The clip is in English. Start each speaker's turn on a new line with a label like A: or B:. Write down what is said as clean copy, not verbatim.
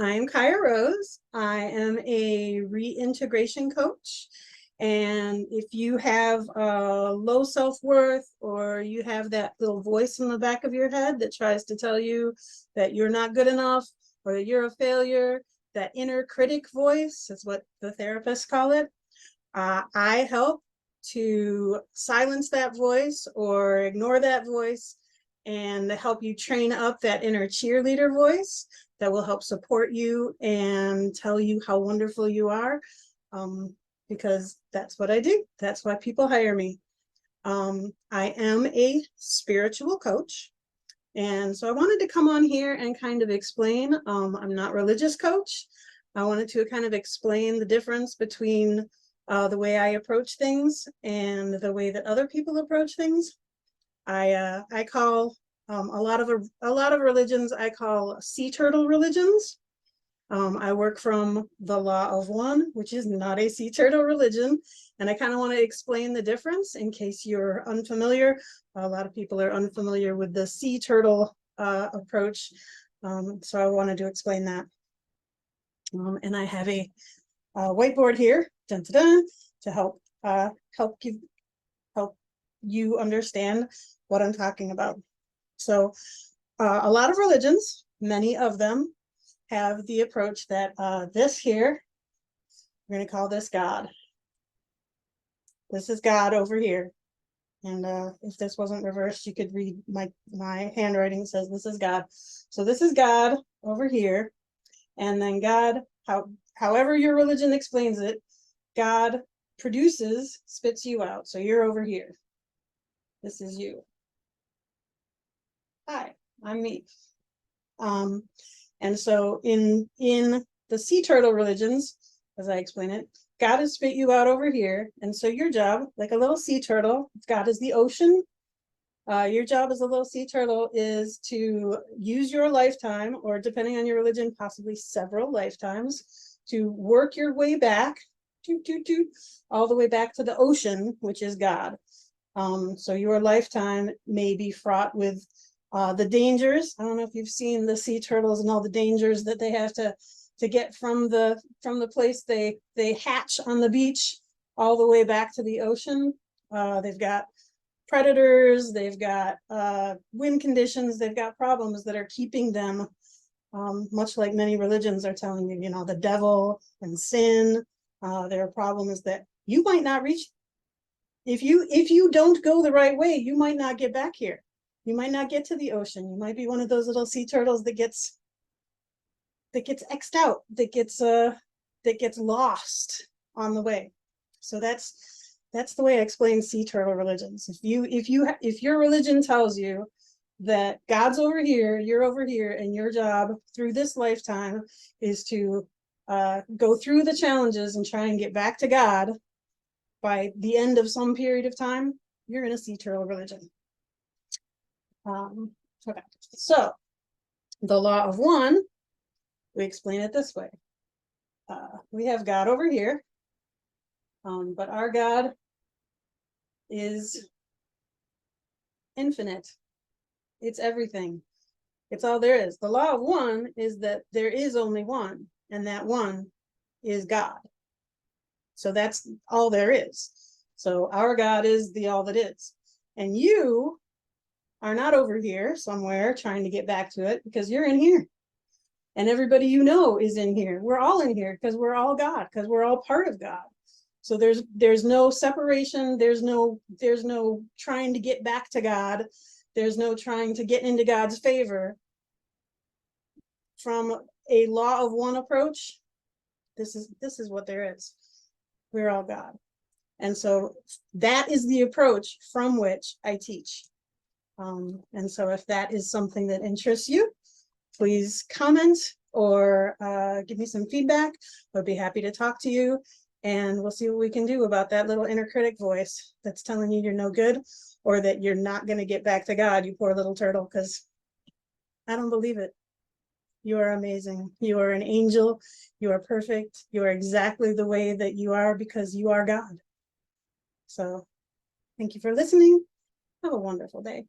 A: I'm Kaya Rose. I am a reintegration coach. And if you have low self-worth, or you have that little voice in the back of your head that tries to tell you that you're not good enough or that you're a failure, that inner critic voice is what the therapists call it. I help to silence that voice or ignore that voice and help you train up that inner cheerleader voice that will help support you and tell you how wonderful you are, because that's what I do. That's why people hire me. I am a spiritual coach. And so I wanted to come on here and kind of explain, I'm not a religious coach. I wanted to kind of explain the difference between the way I approach things and the way that other people approach things. I call a lot of religions I call sea turtle religions. I work from the Law of One, which is not a sea turtle religion, and I kind of want to explain the difference in case you're unfamiliar. A lot of people are unfamiliar with the sea turtle approach, so I wanted to explain that. And I have a whiteboard here, dun, dun, dun, to help you understand what I'm talking about. So a lot of religions, many of them, have the approach that this here, we're going to call this God. This is God over here. And if this wasn't reversed, you could read my handwriting says this is God. So this is God over here. And then God, however your religion explains it, God produces, spits you out. So you're over here. This is you. Hi, I'm me. And so in the sea turtle religions, as I explain it, God has spit you out over here. And so your job, like a little sea turtle, God is the ocean. Your job as a little sea turtle is to use your lifetime, or depending on your religion, possibly several lifetimes, to work your way back, all the way back to the ocean, which is God. So your lifetime may be fraught with the dangers. I don't know if you've seen the sea turtles and all the dangers that they have to get from the place they hatch on the beach all the way back to the ocean. They've got predators, they've got wind conditions, they've got problems that are keeping them, much like many religions are telling you, the devil and sin. There are problems that you might not reach. If you don't go the right way, you might not get back here. You might not get to the ocean. You might be one of those little sea turtles that gets X'd out, that gets lost on the way. So that's the way I explain sea turtle religions. If your religion tells you that God's over here, you're over here, and your job through this lifetime is to go through the challenges and try and get back to God by the end of some period of time, you're in a sea turtle religion. Okay, so the Law of One, we explain it this way. We have God over here, but our God is infinite. It's everything. It's all there is. The Law of One is that there is only one, and that one is God. So that's all there is. So our God is the all that is. And you are not over here somewhere trying to get back to it, because you're in here. And everybody you know is in here. We're all in here because we're all God, because we're all part of God. So there's no separation. There's no trying to get back to God. There's no trying to get into God's favor. From a Law of One approach, this is what there is. We're all God. And so that is the approach from which I teach. And so if that is something that interests you, please comment or give me some feedback. I'd be happy to talk to you, and we'll see what we can do about that little inner critic voice that's telling you you're no good, or that you're not going to get back to God, you poor little turtle, because I don't believe it. You are amazing. You are an angel. You are perfect. You are exactly the way that you are because you are God. So thank you for listening. Have a wonderful day.